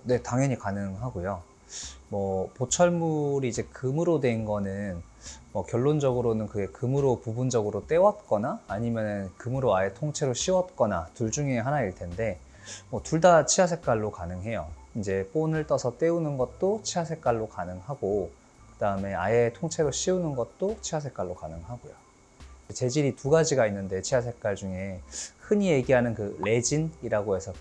네, 당연히 가능하고요. 뭐 보철물이 이제 금으로 된 거는 뭐 결론적으로는 그게 금으로 부분적으로 떼웠거나 아니면 금으로 아예 통째로 씌웠거나 둘 중에 하나일 텐데, 뭐 둘 다 치아 색깔로 가능해요. 이제 본을 떠서 떼우는 것도 치아 색깔로 가능하고, 그다음에 아예 통째로 씌우는 것도 치아 색깔로 가능하고요. 재질이 두 가지가 있는데, 치아 색깔 중에 흔히 얘기하는 그 레진이라고 해서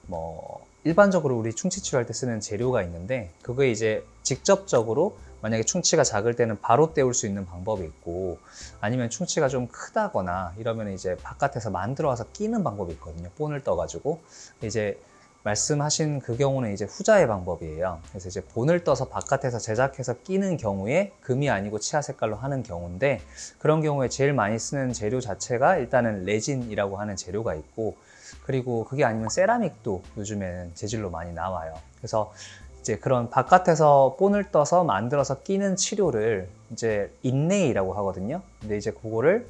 뭐 일반적으로 우리 충치 치료할 때 쓰는 재료가 있는데, 그게 이제 직접적으로 만약에 충치가 작을 때는 바로 떼울 수 있는 방법이 있고, 아니면 충치가 좀 크다거나 이러면 이제 바깥에서 만들어 와서 끼는 방법이 있거든요. 본을 떠가지고. 이제 말씀하신 그 경우는 이제 후자의 방법이에요. 그래서 이제 본을 떠서 바깥에서 제작해서 끼는 경우에 금이 아니고 치아 색깔로 하는 경우인데, 그런 경우에 제일 많이 쓰는 재료 자체가 일단은 레진이라고 하는 재료가 있고, 그리고 그게 아니면 세라믹도 요즘에는 재질로 많이 나와요. 그래서 이제 그런 바깥에서 본을 떠서 만들어서 끼는 치료를 이제 인레이라고 하거든요. 근데 이제 그거를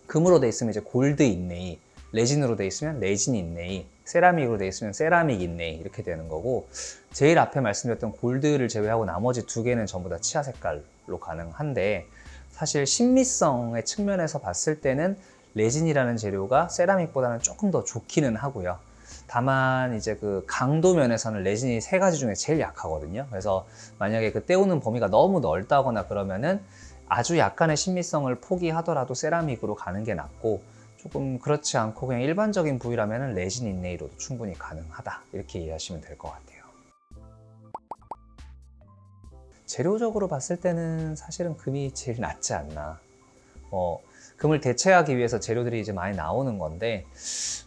금으로 돼 있으면 이제 골드 인레이, 레진으로 돼 있으면 레진 인레이, 세라믹으로 돼 있으면 세라믹 인레이, 이렇게 되는 거고, 제일 앞에 말씀드렸던 골드를 제외하고 나머지 두 개는 전부 다 치아 색깔로 가능한데, 사실 신미성의 측면에서 봤을 때는 레진이라는 재료가 세라믹보다는 조금 더 좋기는 하고요. 다만 이제 그 강도 면에서는 레진이 세 가지 중에 제일 약하거든요. 그래서 만약에 그 떼우는 범위가 너무 넓다거나 그러면은 아주 약간의 신미성을 포기하더라도 세라믹으로 가는 게 낫고, 조금 그렇지 않고 그냥 일반적인 부위라면은 레진 인레이로도 충분히 가능하다, 이렇게 이해하시면 될 것 같아요. 재료적으로 봤을 때는 사실은 금이 제일 낫지 않나. 금을 대체하기 위해서 재료들이 이제 많이 나오는 건데,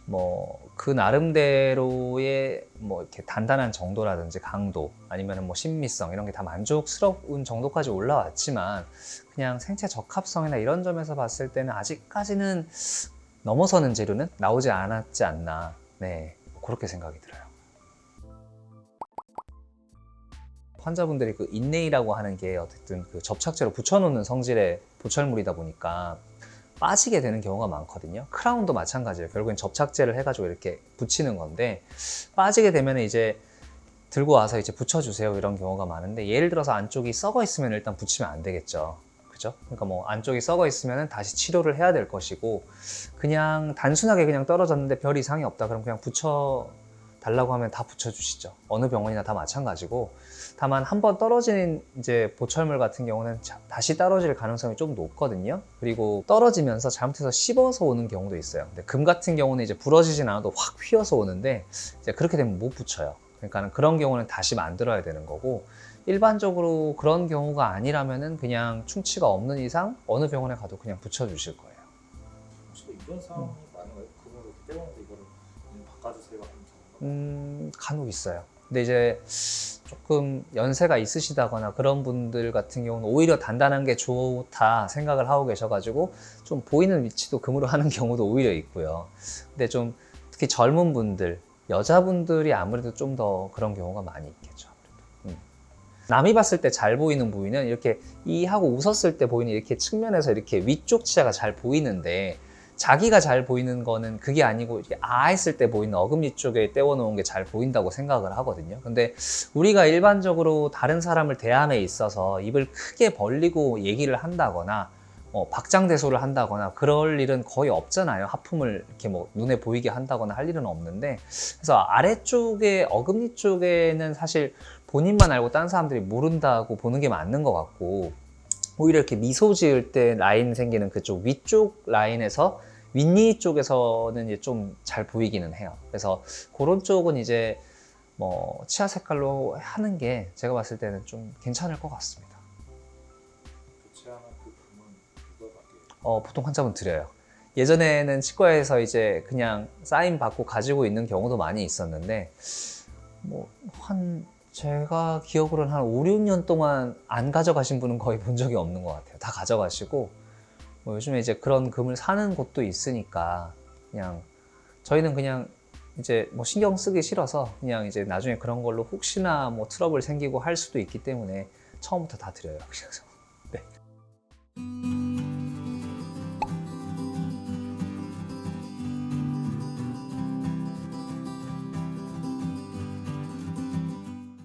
뭐 그 나름대로의 뭐 이렇게 단단한 정도라든지 강도, 아니면 뭐 신미성, 이런 게 다 만족스러운 정도까지 올라왔지만, 그냥 생체 적합성이나 이런 점에서 봤을 때는 아직까지는 넘어서는 재료는 나오지 않았지 않나. 네, 그렇게 생각이 들어요. 환자분들이 그 인레이라고 하는 게 어쨌든 그 접착제로 붙여놓는 성질의 보철물이다 보니까 빠지게 되는 경우가 많거든요. 크라운도 마찬가지예요. 결국엔 접착제를 해가지고 이렇게 붙이는 건데, 빠지게 되면 이제 들고 와서 이제 붙여주세요, 이런 경우가 많은데, 예를 들어서 안쪽이 썩어 있으면 일단 붙이면 안 되겠죠. 그죠? 그러니까 뭐 안쪽이 썩어 있으면 다시 치료를 해야 될 것이고, 그냥 단순하게 그냥 떨어졌는데 별 이상이 없다 그럼 그냥 붙여 달라고 하면 다 붙여주시죠. 어느 병원이나 다 마찬가지고, 다만 한번 떨어진 이제 보철물 같은 경우는 다시 떨어질 가능성이 좀 높거든요. 그리고 떨어지면서 잘못해서 씹어서 오는 경우도 있어요. 근데 금 같은 경우는 이제 부러지진 않아도 확 휘어서 오는데, 이제 그렇게 되면 못 붙여요. 그러니까 그런 경우는 다시 만들어야 되는 거고, 일반적으로 그런 경우가 아니라면은 그냥 충치가 없는 이상 어느 병원에 가도 그냥 붙여주실 거예요. 혹시 이런 상황이 많은가요? 금으로 이렇게 떼었는데 이거를 좀 바꿔주세요 하는 경우가? 간혹 있어요. 근데 이제 조금 연세가 있으시다거나 그런 분들 같은 경우는 오히려 단단한 게 좋다 생각을 하고 계셔가지고 좀 보이는 위치도 금으로 하는 경우도 오히려 있고요. 근데 좀 특히 젊은 분들, 여자분들이 아무래도 좀 더 그런 경우가 많이 있겠죠. 남이 봤을 때 잘 보이는 부위는 이렇게 이 하고 웃었을 때 보이는 이렇게 측면에서 이렇게 위쪽 치아가 잘 보이는데, 자기가 잘 보이는 거는 그게 아니고 이렇게 아 했을 때 보이는 어금니 쪽에 떼워 놓은 게 잘 보인다고 생각을 하거든요. 근데 우리가 일반적으로 다른 사람을 대함에 있어서 입을 크게 벌리고 얘기를 한다거나 박장대소를 한다거나 그럴 일은 거의 없잖아요. 하품을 이렇게 뭐 눈에 보이게 한다거나 할 일은 없는데, 그래서 아래쪽에 어금니 쪽에는 사실 본인만 알고 다른 사람들이 모른다고 보는 게 맞는 것 같고, 오히려 이렇게 미소 지을 때 라인 생기는 그쪽 위쪽 라인에서 윗니 쪽에서는 이제 좀 잘 보이기는 해요. 그래서 그런 쪽은 이제 뭐 치아 색깔로 하는 게 제가 봤을 때는 좀 괜찮을 것 같습니다. 교체하는 그 금은 누가 받게? 보통 환자분 드려요. 예전에는 치과에서 이제 그냥 사인 받고 가지고 있는 경우도 많이 있었는데, 제가 기억으로는 한 5, 6년 동안 안 가져가신 분은 거의 본 적이 없는 것 같아요. 다 가져가시고, 요즘에 이제 그런 금을 사는 곳도 있으니까, 그냥, 저희는 그냥 이제 뭐 신경 쓰기 싫어서 그냥 이제 나중에 그런 걸로 혹시나 뭐 트러블 생기고 할 수도 있기 때문에 처음부터 다 드려요. 그래서